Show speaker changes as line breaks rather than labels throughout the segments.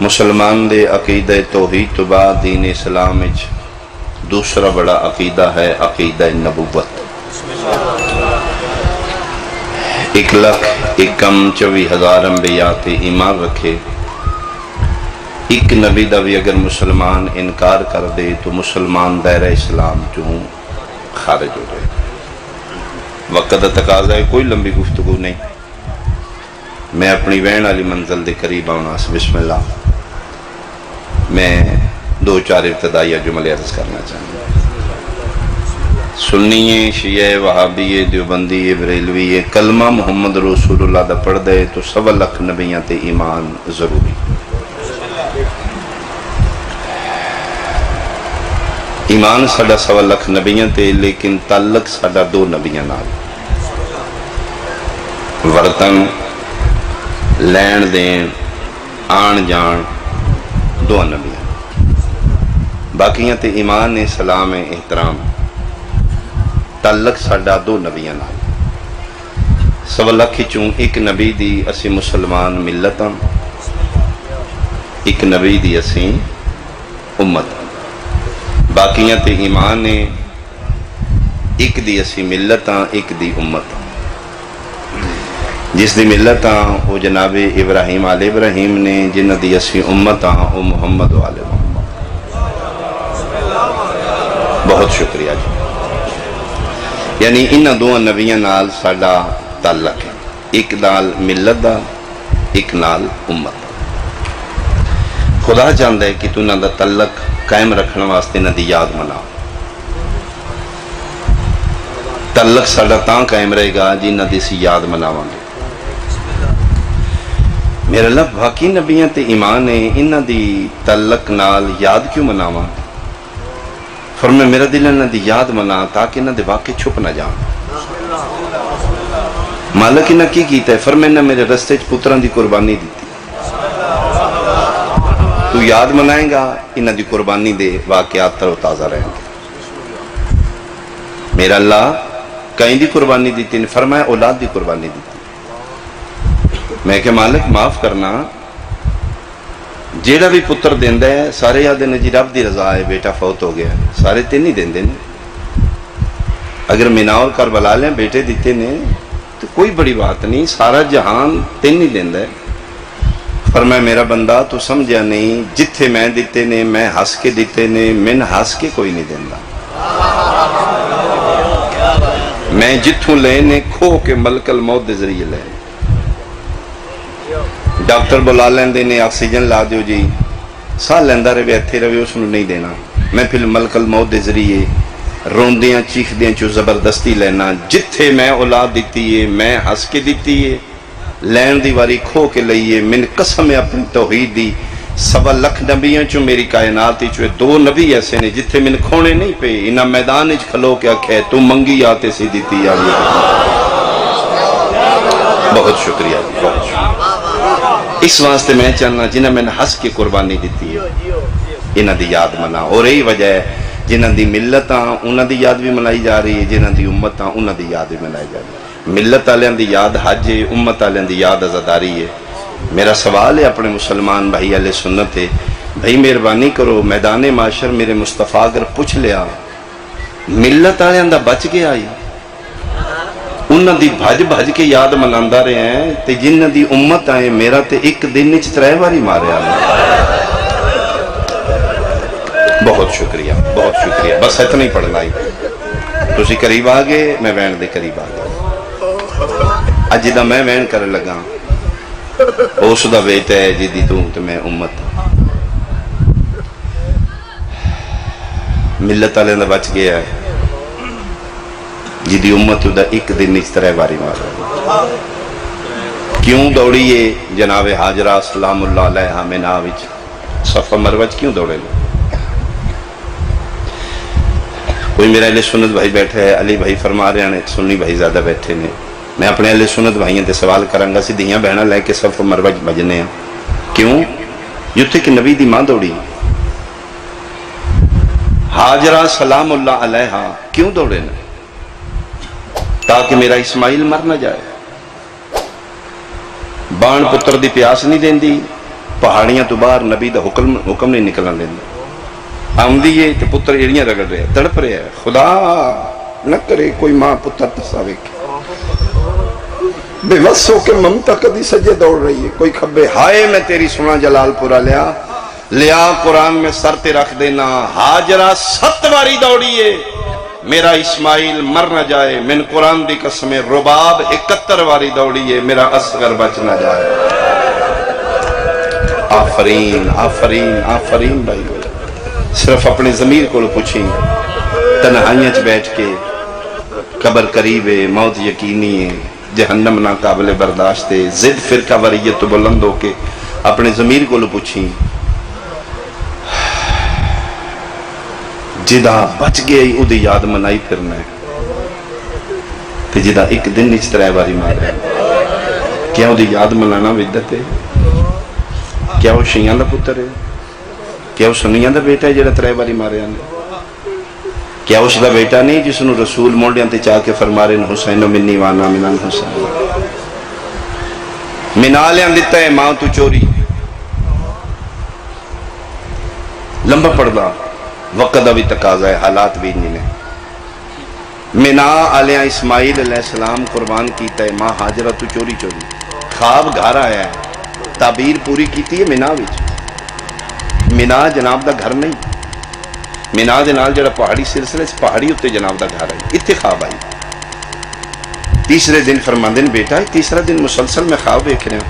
مسلمان دے عقیدہ توحید تو بعد دین اسلام وچ دوسرا بڑا عقیدہ ہے عقیدہ نبوت۔ 1,24,000 انبیاء تے ایمان رکھے، ایک نبی دا بھی اگر مسلمان انکار کر دے تو مسلمان دائرہ اسلام چوں خارج ہو جائے۔ وقت دا تقاضا ہے، کوئی لمبی گفتگو نہیں، میں اپنی وین والی منزل دے قریب آنا۔ بسم اللہ، میں 2-4 ابتدائیہ جملے عرض کرنا چاہوں گا۔ سنی شیعہ وہابی دیوبندی بریلوی کلمہ محمد رسول اللہ دا پڑھ دے تو 1.25 لاکھ نبیاں تے ایمان ضروری۔ ایمان ساڑا 1.25 لاکھ نبیاں تے، لیکن تعلق ساڑا 2 نبیاں نال، ورتن لین دین آن جان 2 نبیاں، باقیاں تے ایمان سلام احترام، تعلق ساڑا 2 نبیاں نال۔ 1.25 لاکھ چوں ایک نبی دی اسی مسلمان ملتاں، ایک نبی دی اسی امت، باقیاں تے ایمان نے ایک دی اسی ملتاں ایک دی امت۔ جس دی ملتاں وہ جناب ابراہیم آل ابراہیم نے، جنہ دی اسی امتاں وہ محمد و آل محمد۔ بہت شکریہ جی۔ یعنی انہاں 2 نبیاں نال ساڑا تعلق ہے، ایک نال ملت دا ایک نال امت۔ خدا چاہتا ہے کہ تو انہاں دا تعلق قائم رکھنے واسطے انہاں دی یاد منا۔ تعلق ساڑا تاں قائم رہے گا جنہ دی سی یاد مناواں گے۔ میرا اللہ باقی نبیاں تے ایمان ہے، انہاں دی تعلق نال یاد کیوں مناواں؟ فرمایا میرا دل انہاں دی یاد منا تاکہ انہاں دے واقع چھپ نہ جان۔ مالک انہاں کی کیتا ہے؟ فرمایا انہاں میرے رستے چ پتراں دی قربانی دیتی، تو یاد منائیں گا انہاں دی قربانی دے واقعات تر و تازہ رہیں گے۔ میرا اللہ کہیں دی قربانی دیتی نہیں، فرمایا اولاد دی قربانی دیتی۔ میں کہ مالک معاف کرنا، جیڑا بھی پتر دیندہ ہے سارے یاد نے جی رب دی رضا ہے، بیٹا فوت ہو گیا، سارے تین نہیں دیندے نے۔ اگر مینا اور کربلا لیں بیٹے دیتے نے تو کوئی بڑی بات نہیں، سارا جہان تین نہیں دیندہ ہے۔ فرمایا میرا بندہ تو سمجھا نہیں، جتھے میں دیتے نے میں ہس کے دیتے نے، من ہس کے کوئی نہیں دیندہ۔ میں جتھوں لے نے کھو کے ملک الموت دے ذریعے لے، ڈاکٹر بلا لیندے نے آکسیجن لا دیو جی، ساہ لیندہ رہے ایتھے رہے اس نے نہیں دینا، میں پھر ملک الموت دے ذریعے روندیاں چیخ دیاں چو زبردستی لینا۔ جتھے میں اولاد دیتی ہے میں ہس کے دیتی ہے، لین دی واری کھو کے لئیے، من قسم اپنی توحید دی 1.25 لاکھ نبیاں چو میری کائنات چو 2 نبی ایسے نے جتھے من کھونے نہیں پہ، انہاں میدان اچ کھلو کے آکھے تو منگی آتے سی دیتی یا بہت شکریہ، بہت شکریہ۔ اس واسطے میں چاہنا جنہاں میں نے ہس کے قربانی دیتی ہے انہاں دی یاد منا، اور یہی وجہ ہے جنہاں دی ملتاں انہاں دی یاد بھی منائی جا رہی ہے، جنہاں دی امتاں انہاں دی یاد بھی منائی جا رہی ہے۔ ملت والوں دی یاد حج ہے، امت والوں دی یاد عزاداری ہے۔ میرا سوال ہے اپنے مسلمان بھائی اہل سنت ہے، بھائی مہربانی کرو میدان معاشر میرے مصطفیٰ اگر پوچھ لیا ملت والوں دا بچ گیا آئی، انہاں دی بھج بھج کے یاد مناندہ رہے ہیں، تے جنہاں دی امت آئے میرا تے ایک دن نیچ 3 باری مارے آنے۔ بہت شکریہ، بہت شکریہ، بس اتنا ہی پڑھنا ہی، تسی قریب آگے میں وین دے قریب آگے۔ اج دا میں وین کر لگا اس دا بیٹا ہے جدی تو میں امت ملت والے دا بچ گیا ہے، جدی امت دا ایک دن اس طرح باری مار رہا ہے۔ کیوں دوڑیے جناب حاجرہ سلام اللہ علیہ مینا وچ صفا مروہ کیوں دوڑے لو؟ کوئی میرا اہل سنت بھائی بیٹھا ہے، علی بھائی فرما رہے ہیں، سنی بھائی زیادہ بیٹھے نے، میں اپنے اہل سنت بھائیوں تے سوال کرانگا سی دیاں بہنا لے کے صفا مروہ بجنے ہیں، کیوں؟ جتھے کہ نبی دی ماں دوڑی حاجرہ سلام اللہ علیہ کیوں دوڑے نے؟ تاکہ میرا اسماعیل مر نہ جائے۔ بان پتر دی پیاس نہیں دین دی، پہاڑیاں تو باہر نبی دا حکم نہیں نکلن دینا، آمدی ہے تو پتر ایڑیاں رگڑ رہے تڑپ رہے ہیں، خدا نہ کرے کوئی ماں پتر تساوے کی، بے وس ہو کے ممتا کدی سجے دوڑ رہی ہے، کوئی کھبے ہائے میں تیری سنا جلال پورا لیا قرآن میں سر تے رکھ دینا، ہاجرہ 7 باری دوڑیے میرا اسماعیل مر نہ جائے، من قرآن دی قسم رباب 71 باری دوڑیے میرا اصغر بچ نہ جائے۔ آفرین آفرین آفرین بھائی، صرف اپنے ضمیر کو پوچھیں، تنہائیاں چ بیٹھ کے قبر قریب ہے، موت یقینی ہے، جہنم ناقابل برداشت ہے، ضد فرقہ وریت تو بلند ہو کے اپنے ضمیر کو پوچھیں، جدا بچ گئی او دی یاد منائی پھرنا ہے، تے جدا ایک دن نیچ 3 باری مار ہے، کیا او دی یاد منانا بدعت ہے؟ کیا وہ شیعہ دا پتر ہے؟ کیا وہ سنیاں دا بیٹا ہے جڑا 3 باری مارے آنے؟ کیا اس دا بیٹا نہیں جس نے رسول مونڈیاں تے چاہ کے فرما رہے حسین منی وانا من الحسین، منالیاں دیتا ہے ماں تو چوری، لمبا پڑھدا وقت دا بھی تقاضا ہے، حالات بھی نہیں نے، منا علیہ اسماعیل علیہ السلام قربان کیتا ہے، ماں حاجرہ تو چوری خواب گھر آیا ہے، تعبیر پوری کیتی ہے منا وچ، منا جناب دا گھر نہیں، منا دے نال جڑا پہاڑی سلسلے پہاڑی اتے جناب دا گھر ہے، اتنے خواب آئی، تیسرے دن فرماندے نے بیٹا تیسرا دن مسلسل میں خواب دیکھ رہے ہیں،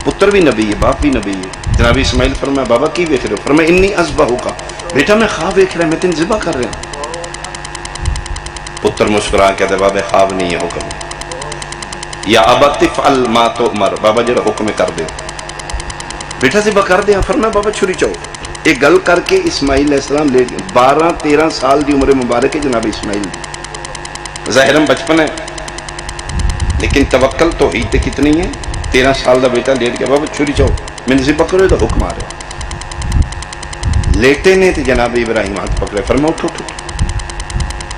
پتر بھی نبی ہے باپ بھی نبی ہے، جناب اسماعیل فرمایا بابا کی دیکھ رہے ہو؟ فرمایا انی اذبحک، بیٹا میں خواب دیکھ رہا ہوں، میں تین ذبح کر رہا ہوں۔ پتر مسکرا کہتا ہے بابا خواب نہیں ہے، حکم ہے، یا ابت افعل ما تؤمر، بابا جڑا حکم کر دے، بیٹا ذبح کر دیا۔ فرمایا بابا چھری چاہو، ایک گل کر کے اسماعیل علیہ السلام لے 12-13 سال دی عمر مبارک ہے جناب اسماعیل دی، ظاہرم بچپن ہے لیکن توکل توحید تے کتنی ہے، 13 سال دا بیٹا لیٹ گیا، بابا چھری چاہو میں نے ذبح کرو تو حکم آ رہا ہے، لیٹے نے تے جناب ابراہیم ہاتھ پکڑے، فرمایا اٹھو اٹھو،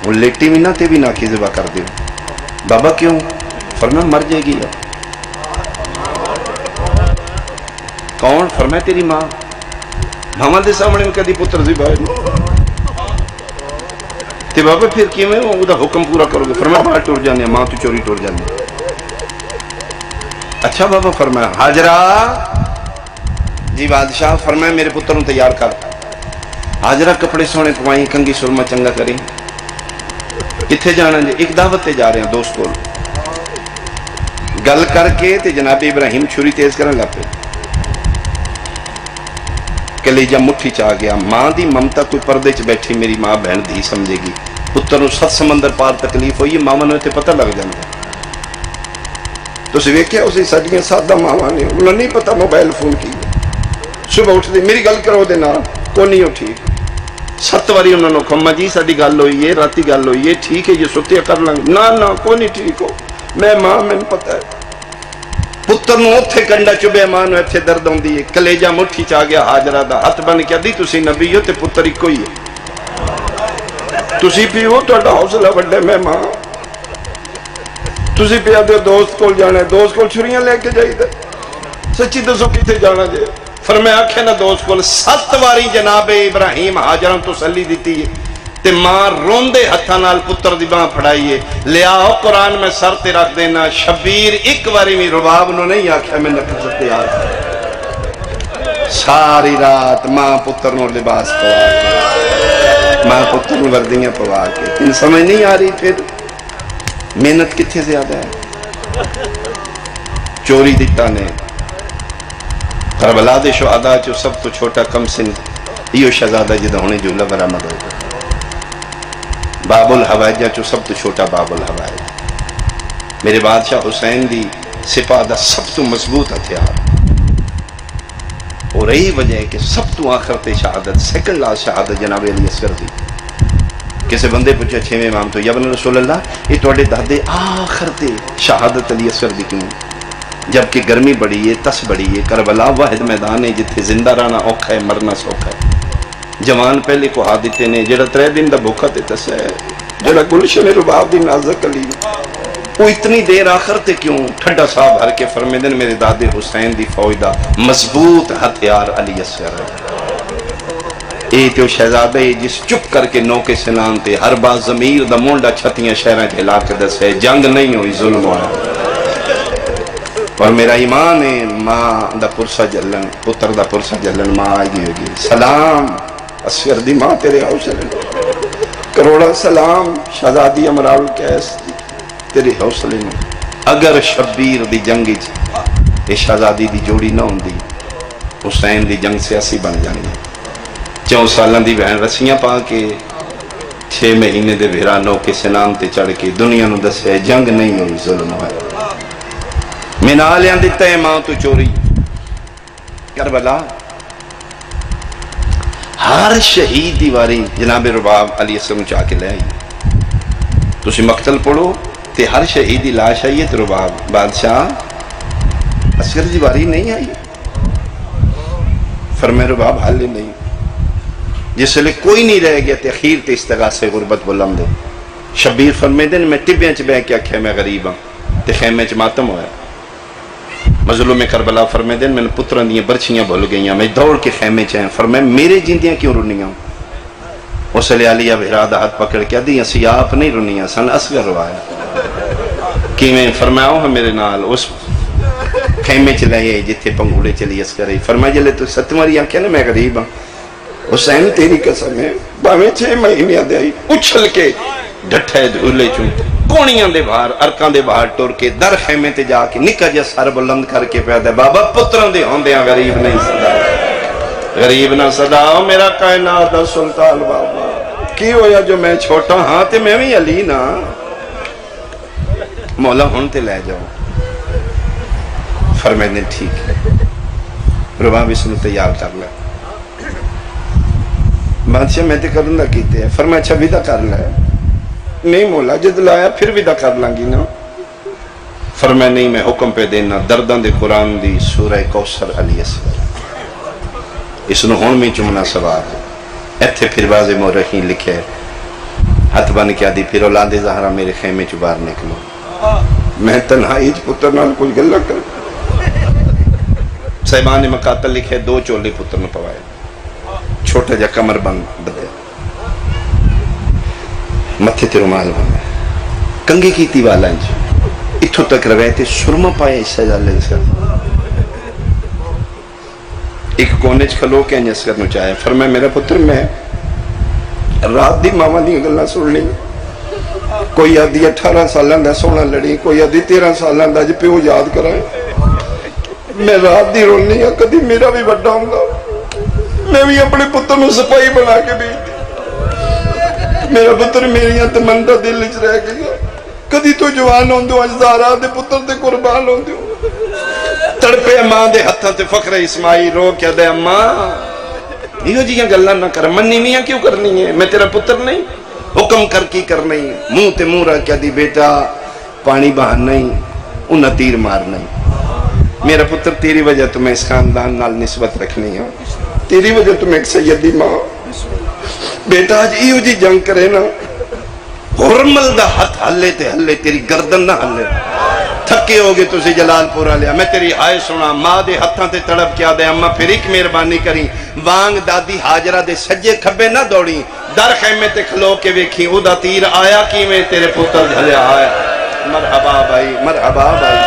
وہ لیٹی بھی نہ تے بھی نہ کی ذبح کر دے، بابا کیوں؟ فرمایا مر جائے گی۔ کون؟ فرمایا تیری ماں، ماما دے سامنے میں کدی پتر ذبح تے بابا پھر کیویں او دا حکم پورا کرو گے؟ فرمایا باہر ٹر جانے، ماں تو چوری ٹر جانے۔ اچھا بابا، فرمایا حاجرہ جی بادشاہ، فرمایا میرے پتر نوں تیار کر، حاجرہ کپڑے سونے پوائیں، کنگھی سرما چنگا کریں، کتھے جانا جی؟ ایک دعوت تے جا رہے ہیں دوست کو، گل کر کے تے جناب ابراہیم چھری تیز کرنے لگ پے، کلیجہ مٹھی چاہ گیا، ماں دی ممتا کوئی پردے چ بیٹھی میری ماں بہن دھی سمجھے گی، پتر نوں 7 سمندر پار تکلیف ہوئی، ماما نوں تے پتہ لگ جاندا، تسی ویکھیا اسی ساڈیاں سادہ ماواں نے، انہوں نہیں پتہ موبائل فون کی، صبح اٹھ دی میری گل کرو دے نال، کوئی نہیں اٹھی، 7 باری انہوں نے کہا جی ساڈی گل ہوئی ہے، راتی گل ہوئی ہے، ٹھیک ہے جی ستے کر لیں گے، نہ کوئی نہیں ٹھیک ہو، میں ماں میں پتہ ہے، پتر نوں اوتھے کنڈا چبیا، ماں نوں ایتھے درد ہوندی ہے، کلیجہ مٹھی چ آ گیا، حاجرہ دا ہاتھ بن کے دی تسی نبی ہو تے پتر اکو ہی ہے، تسی پیو تہاڈا حوصلہ وڈے، میں ماں، تسی پیا دے دوست کول جانا ہے، دوست کول چھریاں لے کے جائیے، سچی دسو کتنے جانا جے؟ فرمایا آکھے نہ دوست کول، 7 باری جناب ابراہیم حاجرہ تسلی دیتی ہے، تے ماں روندے ہتھاں نال پتر دی باں پھڑائیے، لیا قرآن میں سر تے رکھ دینا، شبیر ایک باری بھی رباب نو نہیں آکھیا میں نکل سکتے آج، ساری رات ماں پتر نو لباس پوا کے، ماں پتر نو وردیاں پوا کے، ان سمجھ نہیں آ رہی پھر محنت کتھے زیادہ ہے، چوری دیتا نے، کربلا دے شہداء چو سب تو چھوٹا کم سن ایو شہزادہ جدہ ہونے جولا برآمد ہو گیا، باب الحوائجہ چو سب تو چھوٹا باب الحوائج، میرے بادشاہ حسین دی سپاہ دا سب تو مضبوط ہتھیار، اور یہی وجہ ہے کہ سب تو آخر تے شہادت، سیکنڈ لاس شہادت جناب علی اصغر دی، کسے بندے پوچھا 6ویں امام تو یا ابن رسول اللہ یہ تواڈے دادے آخر تے شہادت علی اصغر دی کیوں؟ جبکہ گرمی بڑی ہے، تس بڑی ہے، کربلا واحد میدان ہے جتھے زندہ رہنا اوکھا ہے، مرنا سوکھا ہے، جوان پہلے کو ہاتھ دیتے نے، جڑا 3 دن دا بھوکا تے تس ہے، جڑا گلشن رباب دی نازک علی وہ اتنی دیر آخر تے کیوں ٹھڈا صاحب ہر کے فرمیدن میرے دادے حسین دی فوج دا مضبوط ہتھیار علی اصغر ہے. اے تے شہزادہ جس چپ کر کے نوکے سنان تے ہر باز ضمیر دا مونڈا چھتیاں شہراں جھلا کے دسے جنگ نہیں ہوئی ظلم ہوا. اور میرا ایمان ہے ماں دا پرسا جلن پتر دا پرسا جلن ماں آئی ہوگی. سلام اصغر دی ماں تیرے حوصلے کروڑا سلام شہزادی امراؤ کیس تیرے حوصلے میں. اگر شبیر دی جنگ یہ شہزادی دی جوڑی نہ ہوندی حسین دی جنگ سیاسی بن جانی. 4 سالوں دی بہن رسیاں پا کے 6 مہینے دے بھیرانوں کے سنان تے چڑھ کے دنیا نو دسے جنگ نہیں ہوئی ظلم ہوا. میں نالیاں دیتا ہے ماں تو چوری. کربلا ہر شہید دی واری جناب رباب علی اصغر چاہ کے لے آئی. تسی مقتل پڑھو تے ہر شہید دی لاش آئی ہے تو رباب بادشاہ اصغر دی واری نہیں آئی. فرمائے رباب حل نہیں. جس لئے کوئی نہیں رہ گیا تے اخیر تے استغاثے غربت بلند. شبیر فرمائے دن میں ٹبیاں چ بہ کے آکھیا میں غریب ہاں تے خیمے چ ماتم ہویا. مظلوم کربلا فرمائے دن میں نے پتران دیاں برچیاں بھول گئیاں میں دوڑ کے خیمے چ ہیں. فرمائے میرے جندیاں کیوں رونیاں؟ اس لئے علیہ بہرا دا ہاتھ پکڑ کے دی اسی آپ نہیں رونیاں سن اصغر روایا. کیویں؟ فرمایا ہو میرے نال اس خیمے چ لائے جتھے پنگوڑے چلی اصغر. فرمایا جلے تو ستماری آنکھیں نا میں غریب ہاں. حسین تیری قسم ہے باویں 6 مہینے دے آئی اچھل کے ڈھٹھے دھولے چوں کونیاں دے باہر ارکاں دے باہر ٹور کے در خیمے تے جا کے نکا جا سر بلند کر کے پیدا بابا پتران دے ہوندیاں غریب نہیں صدا غریب نہ صدا میرا کائنات دا سلطان بابا کی ہویا جو میں چھوٹا ہاں تے میں بھی علی نا مولا ہون تے لے جاؤ. فرمائے نے ٹھیک ہے رباب اس نے تیار کر لے. بادشاہ میں تے کروں دا کیتے ہیں. فرمایا اچھا ودا کر لے. نہیں مولا جد لایا پھر ودا کر لانگی نا. فرمایا نہیں میں حکم پہ دینا دردان دے قرآن دی سورہ کوثر علی اصغر اس نو ہون میں چمنا سواب ایتھے پھر باز مورخین لکھے ہاتھ بن کے آدھی پھر اولاد زہرا میرے خیمے چ باہر نکلو. میں تنہائی پتر نال کچھ گلا کر. صاحبان مقاتل لکھے 2 چولے پتر نو پوائے چھوٹا جا کمر بند بدے متھے تے رومال بندے کنگی کیتی والا انج اتھو تک روے تے سرما پائے اس سجا لے سر ایک کونے چ کھلو کے انج اصغر نو چاہے. فرمایا میرا پتر میں رات دی ماما دی گلاں سن لی. کوئی آدھی 18 سالاں دا سونا لڑی کوئی آدھی 13 سالاں دا اج پیو یاد کرائے. میں رات دی رونی ہاں کدی میرا بھی بڑا ہوندا میں بھی اپنے پتر نو سپاہی بنا کے بیٹی. میرا پتر میری تمنا دل وچ رہ گئی. کدی تو جوان ہوندو اج زہرا دے پتر تے قربان ہوندو. تڑپے ماں دے ہتھاں تے فخر اسماعیل رو کے دے اماں یہ جیاں گلاں نہ کر. منی میاں کیوں کرنی ہے؟ میں تیرا پتر نہیں حکم کر کی کرنی. منہ تے منہ رکھ کے دی بیٹا پانی بہان نہیں انہاں تیر مار نہیں. میرا پتر تیری وجہ تو میں اس خاندان نال نسبت رکھنی ہے. تیری وجہ تو میں ایک سیدی ماں بیٹا آج ایو جی جنگ کرے نا حرمل دا ہاتھ ہلے تے ہلے تیری گردن نہ ہلے. تھکے ہوگے تسی جلال پورا لیا میں تیری ہائے سنا ماں دے ہتھاں تے تڑپ کیا دے اماں پھر ایک مہربانی کری وانگ دادی حاجرہ دے سجے کھبے نہ دوڑی در خیمے تے کھلو کے ویکھی او دا تیر آیا کی میں تیرے پتر جھلیا آیا. مرحبا بھائی مرحبا بھائی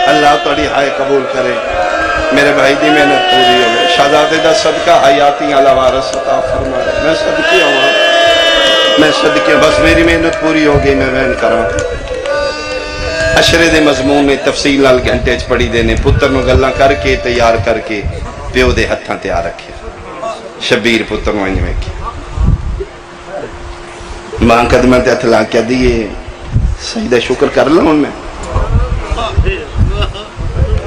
اللہ توڑی ہائے قبول کرے. میرے بھائی دی محنت پوری ہوئے. شہزادے دا صدقہ حیاتی علی وارث عطا فرمائے. میں صدقے ہوں میں صدقے بس میری محنت پوری ہو گئی میں وین کراں. اشرے دے مضمون میں تفصیل نال گھنٹے چ پڑھی دینے پتر نو گلاں کر کے تیار کر کے پیو دے ہتھاں تے آ رکھے. شبیر پتر نو انج ویکھیا ماں قدماں تے ہتھ لا کے دیے سجدہ شکر کر لوں میں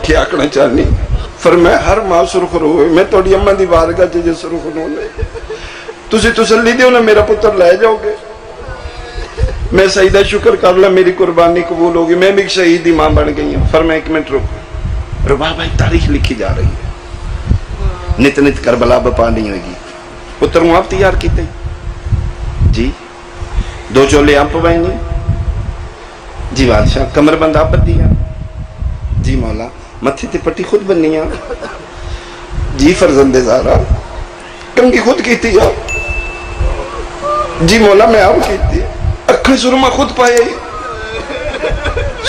کیا آکھنا چاہنی. فرمایا ہر ماں سرخ رو ہوئے میں توڑی اماں دی بارگاہ جے سرخ رو لے تسی تسلی دیو نا میرا پتر لے جاؤ گے. میں سجدہ شکر کر لا میری قربانی قبول ہوگی میں بھی ایک شہیدی ماں بن گئی ہوں. فرمایا ایک منٹ رکو رباب بھائی تاریخ لکھی جا رہی ہے نت نت کربلا بپا نہیں ہوئے گی. پتر ہوں آپ تیار کیتے جی 2 چولے آپ پوائیں نہیں جی بادشاہ کمر بند آپ بدیا، جی مولا متھے تے پٹی خود بننی آ، جی فرزند زہرا کنگھی خود کیتی آ، جی مولا میں آپ کیتی، اکھیں سرما خود پائے،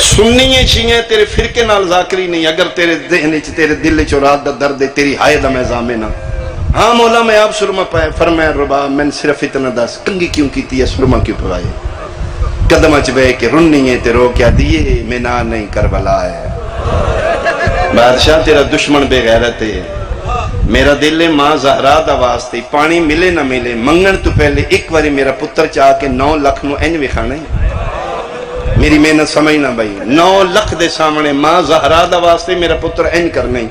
سننی شیئیں تیرے فرقے نال ذاکری نہیں، اگر تیرے ذہن چ تیرے دل چ رات دا درد ہے تیری ہائے دا میں زامنا، ہاں مولا میں آپ سرما پائے، فرمایا ربا میں صرف اتنا دس کنگھی کیوں کیتی ہے، سرما کیوں پائے، قدم چ بے کے رننی ہے تے رو کیا دیے مینا نہیں کربلا ہے، بادشاہ تیرا دشمن بے غیرت ہے، میرا دل ہے ماں زہرا دا واسطے پانی ملے نہ ملے منگن تو پہلے ایک باری میرا پتر چاہ کے 9 لکھ نو انج وکھانا ہے، میری محنت سمجھنا بھائی، 9 لکھ دے سامنے ماں زہرا دا واسطے میرا پتر انج کرنا ہے،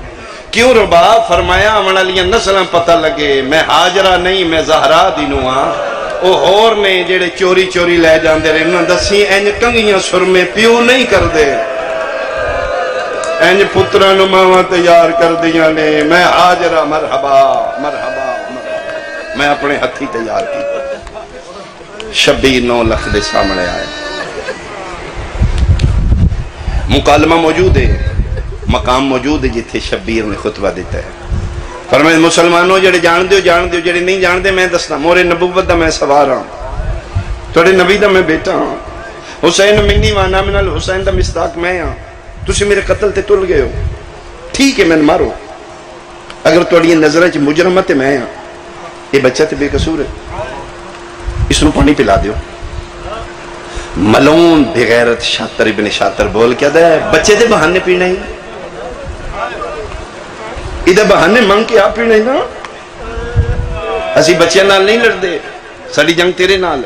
کیوں ربا فرمایا آمنا لیا نسلیں پتہ لگے میں حاجرہ نہیں میں زہرا دینوں ہاں، او اور نے جڑے چوری چوری لے جاندے رہے انہاں دسی انج کنگیاں سرمے پیو نہیں کر دے، انج پترانو ماواں تیار کر دیاں نے، میں حاجرہ مرحبا مرحبا مرحبا، میں اپنے ہتھی تیار کی، شبیر 9 لکھ دے سامنے آئے، مکالمہ موجود ہے، مقام موجود ہے جتھے شبیر نے خطبہ دیتا ہے، فرمائے مسلمانوں جڑے جان دیو جڑے نہیں جان دے میں دسنا، مورے نبوت دا میں سوار ہاں، توڑے نبی دا میں بیٹا ہاں، حسین منی وانا من الحسین دا مصداق میں ہاں، تسی میرے قتل تے تل گئے ہو، ٹھیک ہے میں مارو، اگر توڑی نظرہ چ مجرمت میں ہاں، یہ بچہ تے بے قصور ہے، اس نو پانی پلا دیو، ملون بغیرت شاطر ابن شاطر بول کیا دے بچے دے بہانے پینا ہی، ادھا بہانے منگ کے آپ پینا ہی نا، اسی بچے نال نہیں لڑ دے، ساڑی جنگ تیرے نال،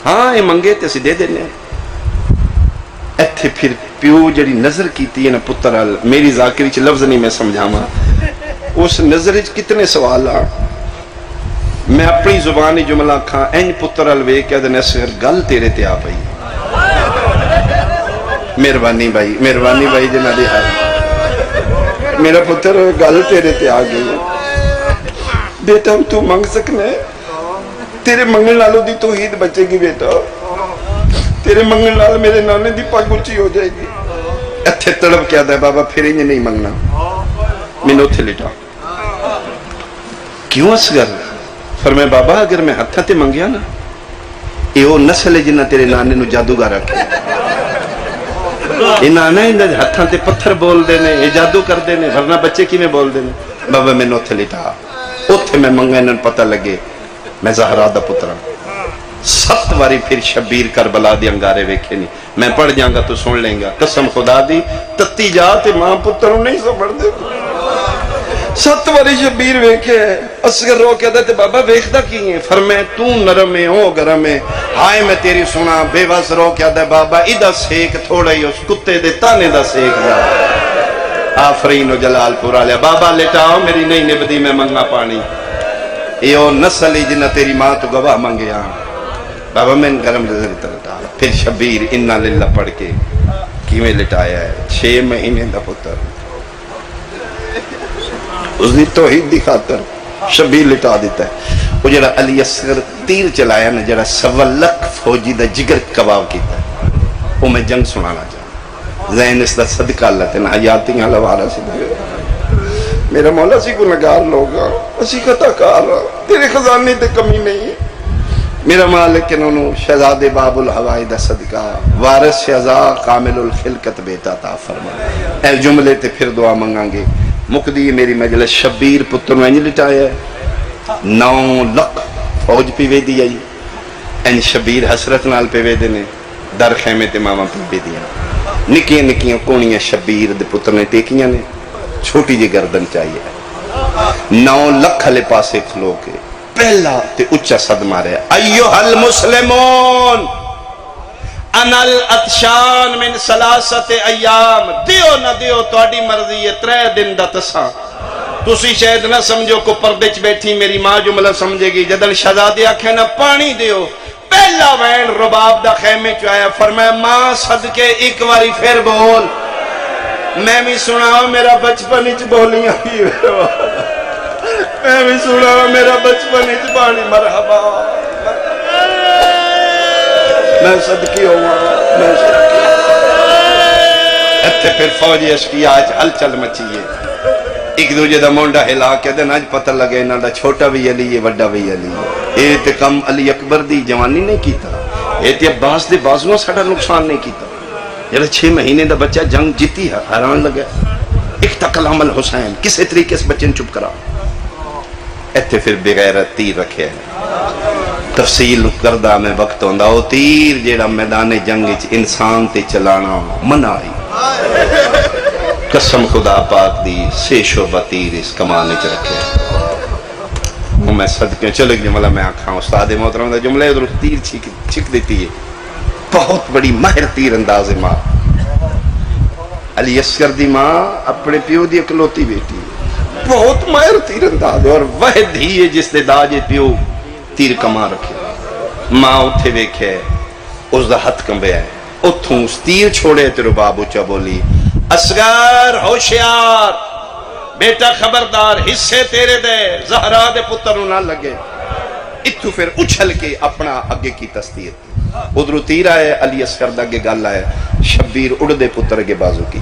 ہاں یہ منگے تے اسی دے دینے، ایتھے پھر پیو جڑی نظر کیتی ہے نا پترال، میری ذاکری چھ لفظ نہیں میں سمجھا ماں، اس نظر کتنے سوال آ، میں اپنی زبانی جملہ کھاں این پترال وے کیا دن اسر گل تیرے تے آ پئی، مہربانی بھائی جنہ دے آئی، میرا پتر گل تیرے تے آ گئی، بیٹا ہم تو منگ سکنے، تیرے منگل نالوں دی توحید بچے گی بیٹا، تیرے منگل نال میرے نانے دی پاک اونچی ہو جائے گی، اتھے تڑپ کیا دے بابا پھر انہیں نہیں منگنا، میں اتھے لٹا، کیوں اصغر؟ فرمائے بابا اگر میں ہتھاں تے منگیا نا، یہ وہ نسل ہے جنہ تیرے نانے نو جادوگر رکھے، یہ نانا ہے ہتھاں تے پتھر بول دینے، یہ جادو کر دینے، ورنہ بچے کی میں بول دینے، بابا میں اتھے لٹا، اتھے میں منگا انہوں پتہ لگے، میں زہرا دا پترا، 7 واری پھر شبیر کربلا دی انگارے ویکھے نہیں، میں پڑھ جاؤں گا تو سن لیں گا، قسم خدا دی تتی جاتے ماں پتروں نہیں سو پڑھ دے، 7 واری شبیر ویکھے، اصغر رو کہتا ہے بابا ویکھدا کی ہیں؟ فرمائے تو نرم ہے ہو گرم ہے، ہائے میں تیری سنا، بے وس رو کہتا ہے بابا ادھا سیک تھوڑا ہی اس کتے دے تانے دا سیک جا، آفرین و جلال پورا لیا، بابا لٹاؤ میری نہیں نبدی میں منگا پانی، یہ وہ نسل ہی جنہ تیری ماں تو گواہ منگیا، بابا میں گرم نظر لٹا، پھر شبیر انا للہ پڑھ کے کیویں لٹایا ہے، 6 مہینے دا پتر، اس دی توحید دی خاطر شبیر لٹا دیتا ہے، وہ جڑا علی اصغر تیر چلایا نا، جڑا 1.25 لکھ فوجی دا جگر کباب کیتا ہے، وہ میں جنگ سنانا چاہتا، ذہن اس دا صدقہ اللہ تے حیاتیاں لوارا سی دے، میرا مولا سی کو نگار لوگا، اسی خطا کار، تیرے خزانے تے کمی نہیں ہے، میرا مالک انہوں شہزاد باب الحوائی دا صدقہ، وارث شہزاد کامل الخلقت بیٹا تا فرما، اے جملے تے پھر دعا منگاں گے، مقدی میری مجلس شبیر پتر میں انج لٹایا ہے، 9 لکھ فوج پی وے دی آئی، این شبیر حسرت نال پی وے دینے، در خیمے تے ماما پی وے دیا، نکیاں نکیاں کونیاں شبیر دے پتر نے ٹیکیاں نے، چھوٹی جی گردن چاہیے، 9 لکھ ہلے پاسے کھلو کے، پہلا تے اچھا صد مارے، ایوہ المسلمون انا الاتشان من 3 ایام، دیو نہ دیو توڑی مرضی ہے، 3 دن دا تساں، تسی شاید نہ سمجھو کو پردچ بیٹھی میری ماں جملہ سمجھے گی، جدن شہزادے آکھے نہ پانی دیو، پہلا وین رباب دا خیمے چاہیا، فرمایا ماں صدقے ایک واری پھر بول، میں بھی سناؤ میرا بچپن اچ بولیاں ہی، میں بھی سناؤ میرا بچپن اچ بانی، مرحبا میں صدقے ہوا، میں صدقے ہوا۔ اتھے پھر فوجی اشقیا ہلچل مچی ہے، ایک دوجے دا مونڈا ہلا کے دن اج پتہ لگے انہاں دا چھوٹا بھی علی ہے وڈا بھی علی ہے۔ اے تے کم علی اکبر دی جوانی نہیں کیتا، اے تے عباس دے بازوؤں ساڈا نقصان نہیں کیتا۔ جڑا 6 مہینے دا بچہ جنگ جیتی ہے، حیران لگا ایک تکلام الحسین کسے طریقے سے بچے نے چپ کرا۔ ایتھے پھر بغیرت تیر رکھے تفصیل کردہ میں وقت ہوندا، او تیر جیڑا میدان جنگ وچ انسان تے چلانا منع آئی۔ قسم خدا پاک دی 6 شعبہ تیر اس کمان وچ رکھے۔ میں صدقے چلے گئے ملا میں آکھاں استاد محترم دا جملے ادھر تیر چھک دیتی ہے، بہت بڑی ماہر تیر انداز ماں علی اصغر دی ماں اپنے پیو دی اکلوتی بیٹی ہے، بہت ماہر تیر انداز اور واحد ہی ہے جس دے داج پیو تیر کما رکھے۔ ماں اتھے ویکھے اس دا ہتھ کمبے ہے، اتھوں اس تیر چھوڑے تے رباب اچھا بولی اصغر ہوشیار بیٹا خبردار حصے تیرے دے زہرا دے پتر نہ لگے۔ اتھو پھر اچھل کے اپنا اگے کی تصدیق ادھر تیر آئے علی اصغر دا اگے گل آئے شبیر اڑ دے پتر اگے بازو کی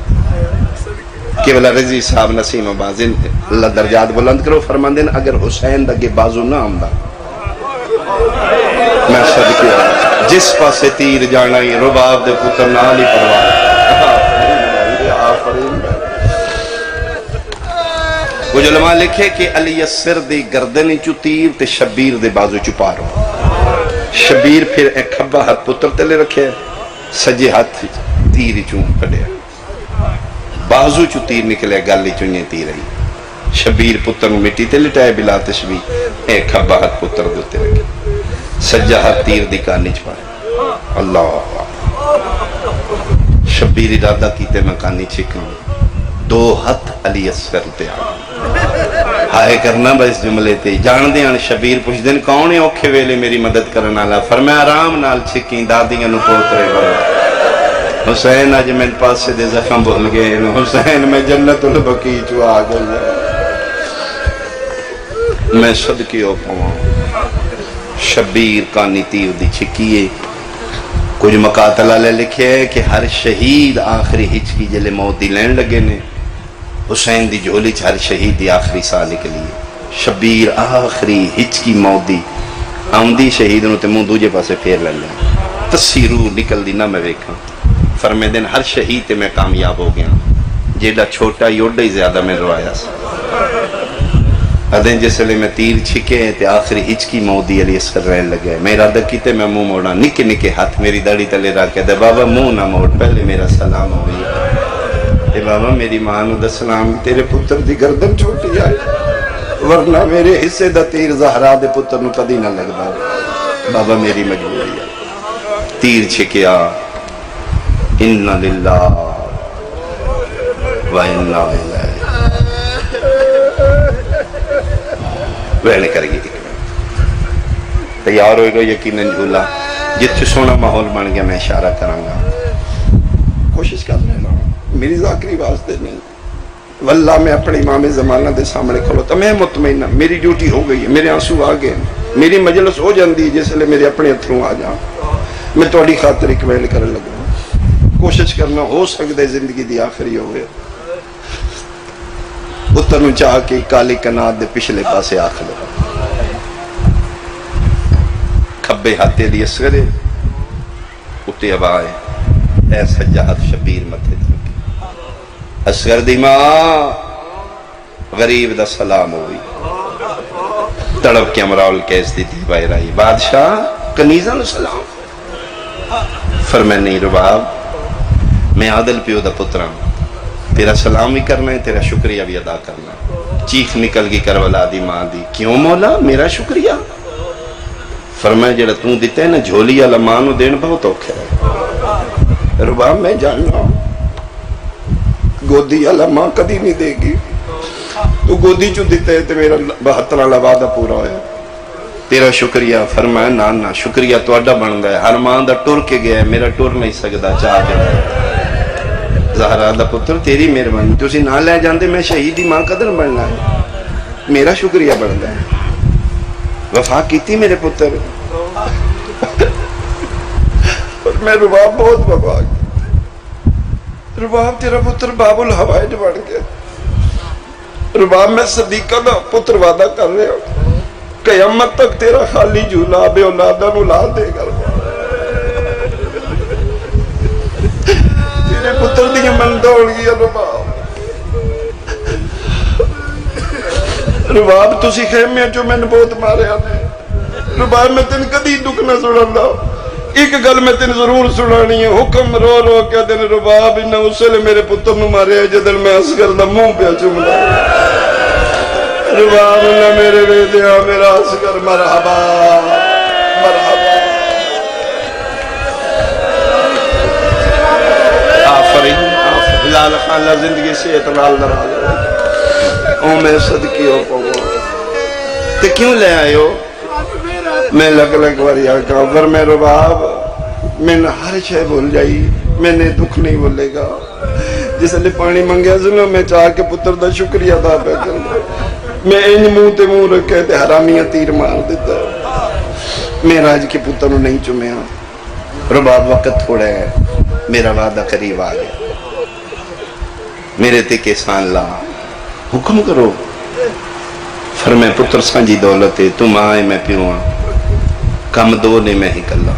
کہ والا رضی صاحب نسیم آبازن اللہ درجات بلند کرو فرماندن اگر حسین دا اگے بازو نہ آمدہ میں صدقے جس پاسے تیر جانا ہی رباب دے پتر نہ لی پرواہ۔ کچھ علماء لکھے کہ علی اصغر دی گردنی چو تیر تے شبیر دے بازو چو پارو۔ شبیر پھر ایک کھبا ہاتھ پتر تلے رکھے، سجے ہاتھ تیر چون پڑے، بازو چو تیر نکلے گالی چونیں تیر رہی۔ شبیر پتر مٹی تے لٹائے بلا تشبیح، ایک کھبا ہاتھ پتر دوتے رکھے، سجہ ہاتھ تیر دی کانی چھپائے۔ اللہ شبیر ارادہ کیتے میں کانی چھکاں، 2 ہاتھ علی اصغر تے آگا ہائے کرنا با اس جملے تے جان دیاں شبیر پوچھ دن کون ہے اوکھے ویلے میری مدد کرنا لا فرمایا آرام نال چھکیں دادیاں نو پوترے بڑا حسین آج میں پاس سے دے زخم بھول گئے حسین میں جنت البقیع چو آگل میں صدقے ہو پاؤں۔ شبیر کانی تیر دی چھکیے کچھ مقاتلہ لے لکھے ہے کہ ہر شہید آخری ہچکی جلے موت دی لین لگے نے، حسین دی جھولی ہر شہید دی آخری سال نکلی ہے۔ شبیر آخری ہچکی موت دی آمدی شہید نو تے منہ دوجے پاسے پھیر لے لیں تصیرو نکل دی نہ میں ویکھاں فرمے دن ہر شہید تے میں کامیاب ہو گیا، جیڑا چھوٹا ہی اوڈا ہی زیادہ میں روایا سا۔ ادھیں جس لئے میں تیر چھکے تے آخری ہچکی موت دی علی اصغر رہن لگے، میں ارادہ کیتے میں منہ موڑا، نکے نکے ہاتھ میری داڑھی تلے رکھ کے دے بابا منہ نہ موڑ پہلے میرا سلام ہوئی۔ اے بابا میری ماں نو دا سلام تیرے پتر دی گردن چھوٹی آئے ورنہ میرے حصے دا تیر زہرا دے پتر نو کدی نہ لگ دا بابا میری مجبوری ہے۔ تیر چھکیا اِنَّ لِلَّهِ وَإِنَّا إِلَيْهِ ویلے کر گئی تیار ہوئے گا یقیناً جھولا جت سونا ماحول بن گیا میں اشارہ کروں گا کوشش کر لینا میری ذاکری واسطے نہیں واللہ میں اپنے امام زمانہ دے سامنے کھلوتا میں مطمئنہ میری ڈیوٹی ہو گئی ہے میرے آنسو آگئے میری مجلس ہو جاندی ہے جس لئے میرے اپنے اتھروں آ جاؤں میں توڑی خاطر ایک ویل کر لگا کوشش کرنا ہو سکتے زندگی دی آخری ہوئے اتنو چاہ کے کالی کنات دے پچھلے پاسے آخ لگا کھبے ہاتھے دی اصغرے اٹھے اب آئے اے سجاہت شبیر متھے دھنکی اصغر دی ماں غریب دا سلام ہوئی تڑپ کے امراؤل کیس دی تھی بائی رائی بادشاہ کنیزہ نو سلام فرمائے نہیں رباب میں عادل پیو دا پتران تیرا سلام بھی کرنا ہے تیرا شکریہ بھی ادا کرنا ہے چیخ نکل گئی کربلا دی ماں دی کیوں مولا میرا شکریہ فرمائے جڑا توں دیتے ہیں نا جھولی والا ماں نو دین بہت اوکھے ہے رباب میں جاننا گودی والا ماں کدی نہیں دے گی تو گودی چو دیتے ہیں تو میرا 72 والا وعدہ پورا ہویا تیرا شکریہ فرمایا نانا شکریہ تو اڈا بن گیا ہر ماں دا ٹر کے گیا میرا ٹر نہیں سکتا چاہ گیا زہرا دا پتر تیری مہربانی تسی نہ لے جاندے میں شہیدی ماں قدر بننا ہے میرا شکریہ بڑھتا ہے وفا کیتی میرے پتر
میں رباب بہت وفا کی. رباب تیرا پتر بابل ہوائج بن گیا. رباب میں صدیقہ دا پتر وعدہ کر رہے ہو قیامت تک تیرا خالی جھولا بے اولادا نو لا دے گا. تیرے پتر دی من دوڑ گیا. رباب تسی خیمے جو میں نے بہت ماریا نے. رباب میں تین کدی دکھ نہ سنندا. ایک گل میں تین ضرور سنانی ہے. حکم رو رو کے دن رباب انہا اسے لے میرے پتر نو ماریا جدن میں اصغر دا منہ پہ چملا. رباب نے میرے لے دیا میرا اصغر مرحبا مرحبا. آفرین بلال خان اللہ زندگی سے اعتنال دراز او میں صدقی ہو پاؤں. تے کیوں لے آئے ہو؟ میں لگ واری آقا اگر میں رباب میں نے ہر شے بھول جائی. میں نے دکھ نہیں بھولے گا. جس لئے پانی منگیا سنو میں چاہ کے پتر دا شکریہ دا پہ کر دے. میں ان منہ تے منہ رکھے تے حرامیاں تیر مار دیتا. میں راج کے پتر نہیں چمیا. رباب وقت تھوڑا ہے میرا وعدہ قریب آ گیا. میرے تے کسان لا حکم کرو. فرمائے پتر سانجی دولت ہے تم آئے میں پیوں کم دو نے میں ہی کلا.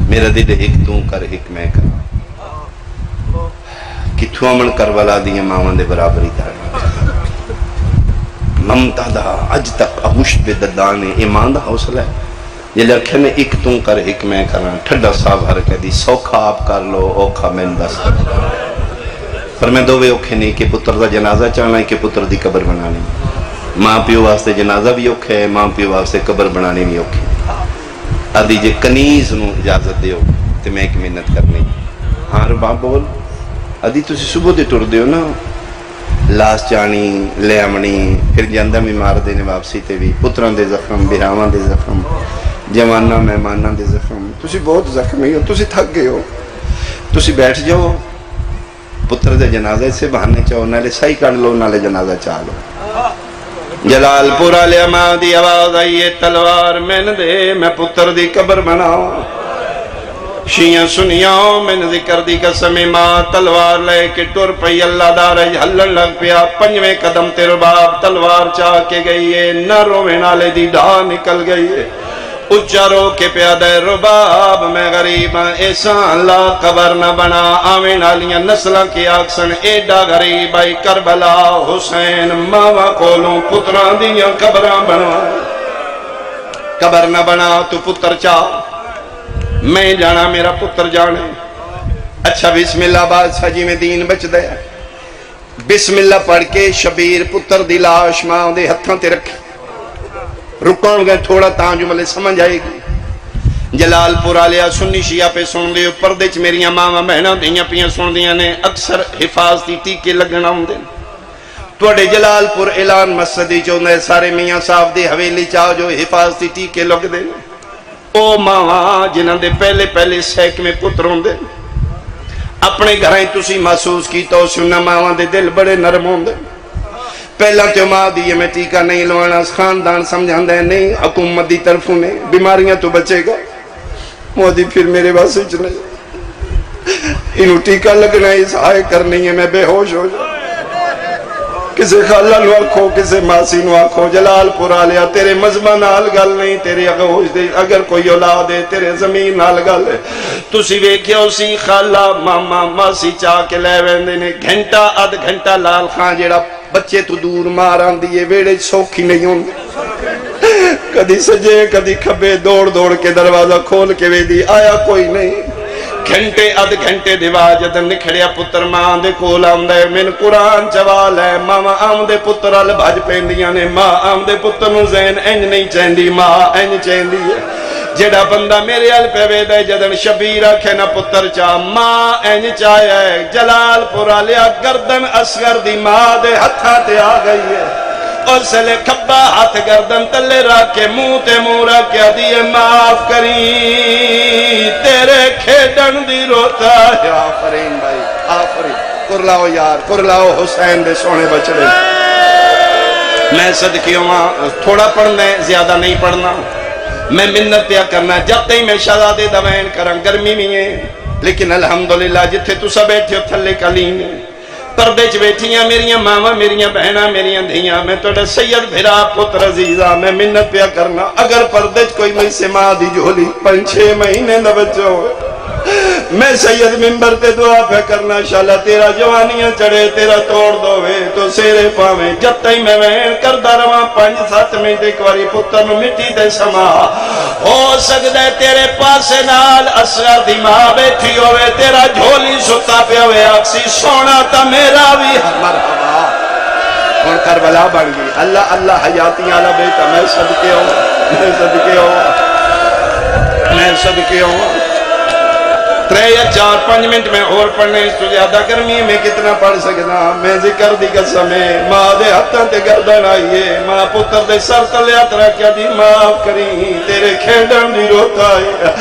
میرا دل ایک توں کر ایک میں کر کتھو امن کر والا دیئے مامان دے برابری دارنا ممتا دا اج تک اہوش بے ددانے ایمان دا حوصلہ ہے. یہ لکھے نے ایک توں کر ایک میں کرنا ٹھڈا صاحب ہر کہ دی سوکھا آپ کر لو اوکھا میں دس. پر میں دووے اوکھے نہیں کہ پتر دا جنازہ چاہنا ہے کہ پتر دی قبر بنانی. ماں پیو واسطے جنازہ بھی اوکھے ہے ماں پیو واسطے قبر بنانی بھی اوکھے. آدھی جے کنیز نو اجازت دیو تے میں ایک محنت کرنی. ہاں رباب بول آدھی تسی صبح دے ٹر دیو نا لاس چانی لے امنی پھر جاندہ میں مار دینے واپسی تے بھی پتران دے زخم بیراوان دے زخم جوانہ مہمانہ دے زخم. تسی بہت زخمی ہو. تسی تھک گئے ہو. تسی بیٹھ جاؤ پتر دے جنازہ سے بہانے چاہو نالے سائی کر لو نالے جنازہ چاہ لو. جلال پورا لیا ماں دی آواز آئیے تلوار میں دے میں پتر دی قبر بناؤں. شیعہ سنیاؤں میں ذکر دی قسم ماں تلوار لے کے ٹور پئی اللہ دار ہلن لگ پیا. پنجویں قدم تے رباب تلوار چاہ کے گئی ہے نہ روے نالے دی ڈھا نکل گئی ہے. اچھا رو کے پیادہ رباب میں غریب ایسا اللہ قبر نہ بنا آمین آلیاں نسلہ کی آکسن ایڈا غریب آئی کربلا حسین ماما کولوں پتران دیاں قبران بنا. قبر نہ بنا تو پتر چاہ میں جانا میرا پتر جانے. اچھا بسم اللہ بادشاہ جی میں دین بچ دے. بسم اللہ پڑھ کے شبیر پتر دی لاش ماں دے ہتھاں تے رکھی. رکاؤں گے تھوڑا تانجو ملے سمجھ آئے گی. جلال پور آلیا سنی شیعہ پہ سن دیو پردے چ میریاں ماما بہناں دیاں پیاں سن دیاں نے اکثر حفاظتی ٹیکے لگنا ہوں دے. توڑے جلال پور اعلان مسجدی چوندے سارے میاں صاحب دی حویلی چاہو جو حفاظتی ٹیکے لگ دے. او ماما جنہاں دے پہلے پہلے سیک میں پتر ہوں دے اپنے گھرائیں تسی محسوس کی تو سننا ماما دے دل بڑے نرم ہوں دے. پہلا تو ماں دیئے میں ٹیکہ نہیں لوانا خاندان سمجھان دے نہیں حکومت دی طرفوں نے بیماریاں تو بچے گا. مودی پھر میرے واسے چلے انہوں ٹیکہ لگنا اس آئے کرنی ہے میں بے ہوش ہو جا. کسے خالہ نو آکھو کسے ماسی نو آکھو جلال پورا لیا تیرے مذہبہ نال گل نہیں تیرے اگوش دے اگر کوئی اولاد ہے تیرے زمین نال گل ہے. تسی ویکھیا اسی خالہ ماما ماسی چاہ کے لے ویندے نے گھنٹہ آدھ گھنٹہ لال خان جیڑا بچے تو دور مار آن دیئے ویڑے سوکھی نہیں ہوں. کدی سجے کدی کھبے دوڑ دوڑ کے دروازہ کھول کے وے دی آیا کوئی نہیں. گھنٹے ادھ گھنٹے دیوا جدن نکھڑیا پتر ماں دے کول آمدے من قرآن چوال ہے ماما آمدے پتر آل بھاج پیندیاں نے ماں آمدے پتر نو زین انج نہیں چیندی ماں انج چیندی ہے. جڑا بندہ میرے ال پہ وے دے جدن شبیر آکھے نہ پتر چاہ ماں انج چاہیا ہے. جلال پورا لیا گردن اصغر دی ماں دے ہتھاں تے آ گئی ہے. اور سلے کھبا ہاتھ گردن تلے رکھ کے منہ تے منہ رکھ کے دیئے معاف کری تیرے کھیڈن دی روتا ہے. آفرین بھائی آفرین کرلاؤ یار کرلاؤ حسین دے سونے بچڑے. میں صدقیوں تھوڑا پڑھنا ہے زیادہ نہیں پڑھنا. میں منت پیا کرنا جب تک میں شہزادے دا وین کراں گرمی بھی ہے لیکن الحمدللہ جتھے تسا بیٹھے ہو تھلے قالین ہے پردے چ بیٹھیاں میریاں ماواں میریاں بہناں میریاں دھیاں میں تہاڈا سید بھرا پتر عزیزاں میں منت پیا کرنا اگر پردے چ کوئی میں سے ماں دی جھولی 5-6 مہینے دا بچہ ہوئے میں سید منبر تے دعا پہ کرنا شاءاللہ تیرا جوانیاں چڑھے تیرا توڑ دوے تو سیرے پاویں جب تک میں وین کردہ رواں 5-7 منٹ ایک واری پتر میں مٹی دے سما ہو سکتا ہے تیرے پاس نال اصغر دی ماں بیٹھی ہوئے تیرا جھولی ستا پہ ہوئے اکسی سونا تا میرا بھی مرحبا اور کربلا بن گئی اللہ اللہ حیاتی آلہ بیٹا میں صدقے ہوں میں صدقے ہوں میں صدقے ہوں 3-4-5 منٹ میں اور پڑھنے اس تو زیادہ گرمی میں کتنا پڑھ سکنا میں ذکر دی قسم ہے ماں دے ہتھاں تے گردن آئیے ماں پتر دے سر تلے ہاتھ رکھیا دی معاف کریں تیرے کھیڈن دی روتا ہے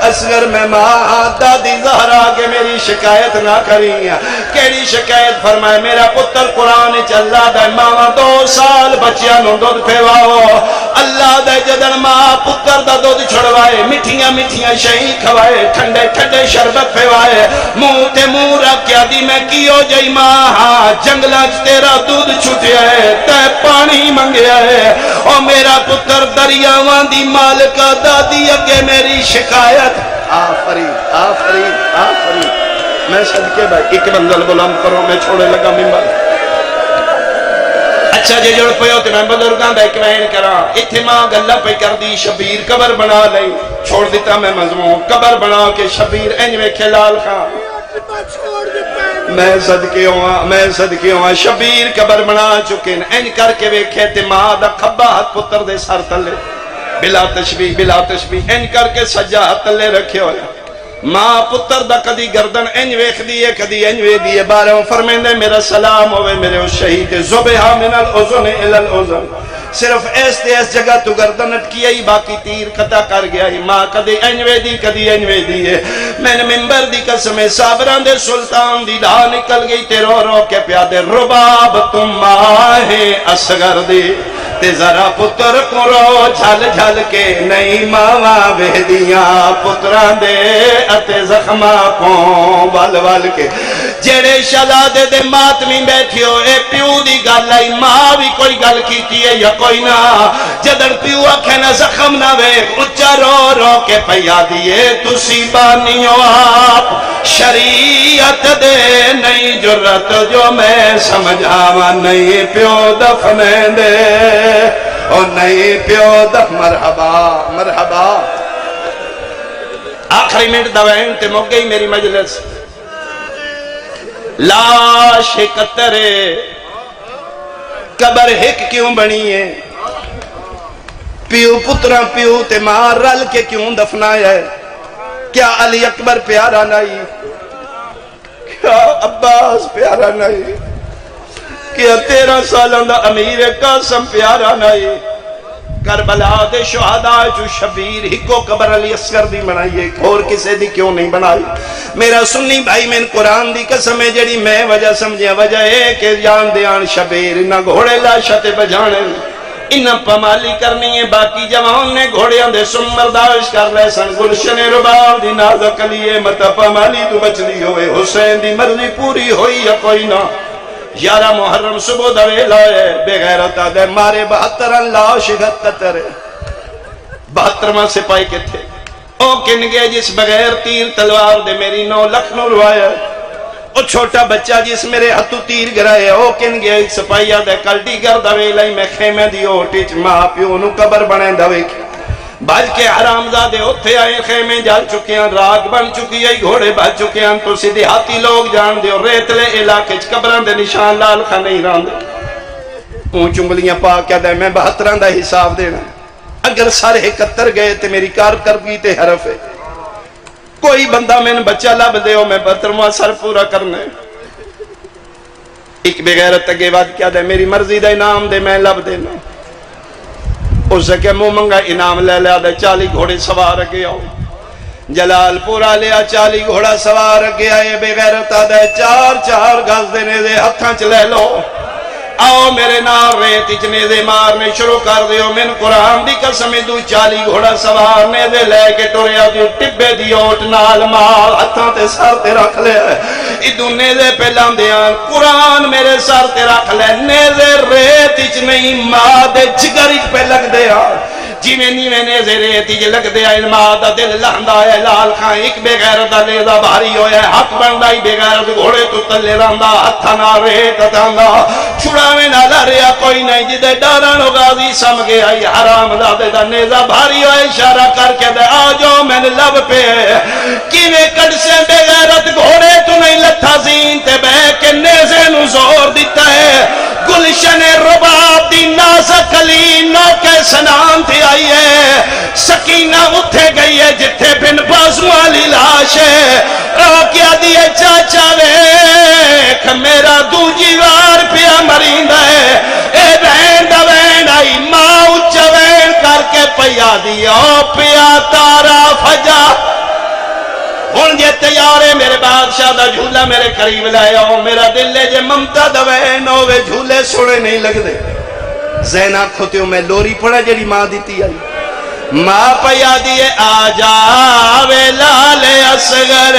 اصغر میں ماں دادی زہرا کے میری شکایت نہ کریں کیڑی شکایت فرمائے میرا پتر قرآن چلا دے ماں 2 سال بچیاں نوں دودھ پھیواؤ اللہ دے جدن ماں پتر دا دودھ چھڑوائے مٹھیاں مٹھیاں شہی کھوائے ٹھنڈے ٹھنڈے شربت پھیوائے منہ تے منہ رکھیا دی میں کیو جئی ماں جنگلاں تیرا دودھ چھٹیا ہے تے پانی منگیا ہے او میرا پتر دریاواں دی مالکہ دادی اگے میری شکایت آفرین آفرین آفرین میں صدقے بھائی ایک منزل بلند کرو میں چھوڑے لگا ممبر اچھا جی جڑ پہ ہوتے میں بزرگاں دا ایک وین کرا اتھے ماں گلہ پہ کر دی شبیر قبر بنا لئی چھوڑ دیتا میں مضمون قبر بنا کے شبیر انجوے کھلال خان میں صدقے ہوا شبیر قبر بنا چکے انج کر کے ویکھے تے ماں دا کھبا ہاتھ پتر دے سر تلے بلا تشبیح انج کر کے سجا ہاتھ تلے رکھے ہوئے ماں پتر دا کدی گردن انج ویکھ دیئے کدی انج وے دیئے بارہوں فرمیندے میرا سلام ہوئے میرے اس شہید زبہا من الاذن الى الاذن صرف ایس جگہ تو گردن اٹکیا ہی باقی تیر قطع کر گیا ہی ماں کدی انج وے دی کدی انج وے دیئے میں نے منبر دی قسم صابران دے سلطان دی لا نکل گئی تے رو رو کے پیادے رباب تم ماہیں اصغر دی تے ذرا پتر کو رو جھل جھل کے نئی ماواں بہدیاں پتران دے اتے زخمہ پوں بال بال کے جڑے شہزادے دے ماتمی بیٹھی ہو اے پیو دی گل آئی ماں بھی کوئی گل کیتی ہے یا کوئی نہ جدن پیو آکھے نہ زخم نہ ویکھ اچھا رو رو کے پیا دیے تسی بانیو آپ شریعت دے نئی جرت جو میں سمجھاوا نئی پیو دفنے دے او نئی پیو دف مرحبا مرحبا آخری منٹ دوائن تے مک گئی میری مجلس لاش قطرے قبر ہک کیوں بنی ہے پیو پترا پیو تے ماں رل کے کیوں دفنایا ہے کیا علی اکبر پیارا نہیں کیا عباس پیارا نہیں کیا 13 سالوں دا امیر قاسم پیارا نہیں کربلا دے شہداء جو شبیر ہکو قبر علی اصغر دی بنائیے اور کسے دی کیوں نہیں بنائی میرا سنی بھائی میں قرآن دی قسم ہے جڑی میں وجہ سمجھیا وجہ ہے کہ جان دیان شبیر نہ گھوڑے لاشتے بجانے انہ پمالی کرنی ہے باقی جوان نے گھوڑیاں دے سن مرداش کر لے سن گلشن رباب دی نازک لیے متا پمالی تو بچلی ہوئے حسین دی مرضی پوری ہوئی یا کوئی نہ 11 محرم صبح دوے لائے بے غیرتا دے مارے 72 لاش قطر 72واں سپاہی کے تھے او کن گئے جس بغیر تیر تلوار دے میری 9 لکھ نو روایا او چھوٹا بچہ جس میرے ہتھو تیر گرائے او کن گئے سپاہیا دے کلٹی گر دوے لائی میں خیمے دی اوٹیچ ماں پیو نو قبر بنے دوے کی بھاج کے حرامزادے ہوتے آئے خیمے جال چکے ہیں راگ بن چکی ہے گھوڑے بھاج چکے ہیں تو سیدھی ہاتھی لوگ جان دے اور ریتلے علاقے قبران دے نشان لال خان نہیں ران دے اونچ انگلیاں پا کیا دے میں 72 دا حساب دینا اگر سارے 71 گئے تے میری کارکردگی تے حرف ہے کوئی بندہ میں نے بچہ لب دے ہو میں 72واں سر پورا کرنے ایک بغیرت تگے بات کیا دے میری مرضی دا انعام دے میں لب دینا اس کے منہ منگا انعام لے لیا دے 40 گھوڑے سوار گیا جلال پورا لیا 40 گھوڑا سوار گیا یہ بے غیرتا دے 4 گز دینے دے ہتھاں چ لے لو آؤ میرے نال ریت وچ نیزے مارنے شروع کر دیو من قرآن دی قسم 240 گھوڑا سوار نیزے لے کے ٹریا دی ٹبے دی اوٹ نال مال ہتھاں تے سر تے رکھ لے ادو نیزے پہ لاندیاں قرآن میرے سر تے رکھ لے نیزے ریت وچ نہیں ماں دے جگر وچ پہ لگ دیا جی میں نیویں نیزے ریت وچ لگ دیا ماں دا دل لہندا ہے لال خان ایک بے غیرت دا نیزا بھاری ہویا ہے حق بندا ہی بے غیرت گھوڑے تو تلے رہندا ہتھاں نال ریت تاندا چھڑاویں نال ریا کوئی نہیں جدے ڈارن غازی سم گیا حرام زادے دا نیزا بھاری ہوئے اشارہ کر کے دے آ جاؤ میں نے لب پہ کیویں کڈ سے بے غیرت گھوڑے تو نہیں لتھا زین تے بہ کے نیزے نو زور دیتا ہے گلشن رباب دی نازک کلی نوکے سنان تھی آئی ہے سکینہ اٹھے گئی ہے جتھے بن بازو والی لاش ہے کیا دیے چاچا ویکھ میرا دوجی وار پیا مریندا ہے اے بہن دا بہن آئی ماں اچ وین کر کے پیا دیا پیا تارا فجا ہن جے تیار ہے میرے بادشاہ دا جھولا میرے قریب لے آؤ میرا دل ہے جے ممتا دا وین ہوے جھولے سونے نہیں لگدے زینا کھوتیو میں لوری پڑا جڑی ماں دیتی آئی ماں پیا دیے آ جاوے لال اصغر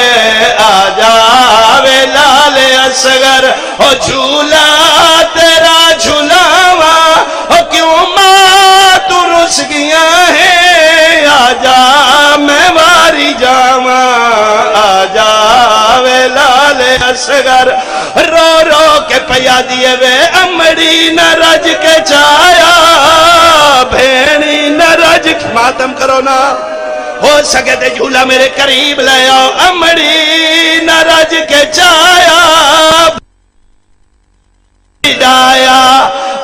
آ جاوے لال اصغر او جھولا تیرا جھولاواں او کیوں ماں تو رس گیا ہے آ جا میں واری جاواں آ جاوے لال اصغر رو رو کے پیا دیے وے امڑی نہ رج کے چایا بھینی نہ رج ماتم کرو نا ہو سکے تے جھولا میرے قریب لے آؤ امڑی نہ رج کے چایا ڈایا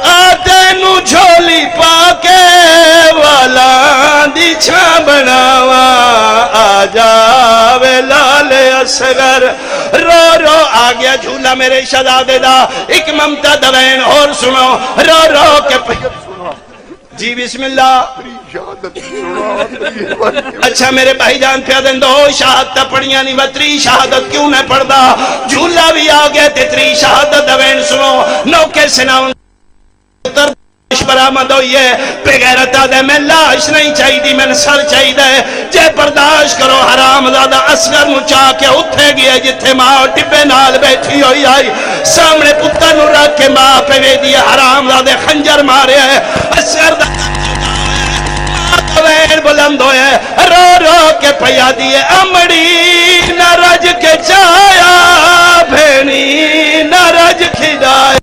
آتے نو جھولی پا کے والا دی چھا بناوا آ جاوے لال اصغر رو رو آ گیا جھولا میرے شہزادے دا ایک ممتا دوین اور سنو رو رو کے جی بسم اللہ اچھا میرے بھائی جان پیادن دو شہادت پڑھیاں نہیں وطری شہادت کیوں نہ پڑھدا جھولا بھی آگے تیتری شہادت دوین سنو نوکے سناؤں برآمد ہوئی ہے بغیرتا دے میں لاش نہیں چاہی دی میں سر چاہی دے جے برداشت کرو حرام زادہ اصغر نو چاہ کے اٹھے گئے جتھے ماں ٹبے نال بیٹھی ہوئی آئی سامنے پتر نو رکھ کے ماں پہ وے دیئے حرام زادے خنجر مارے ہے اصغر دا وین بلند ہوئے رو رو کے پیا دیئے امڑی نہ رج کے چایا بھینی نہ رج کھدائے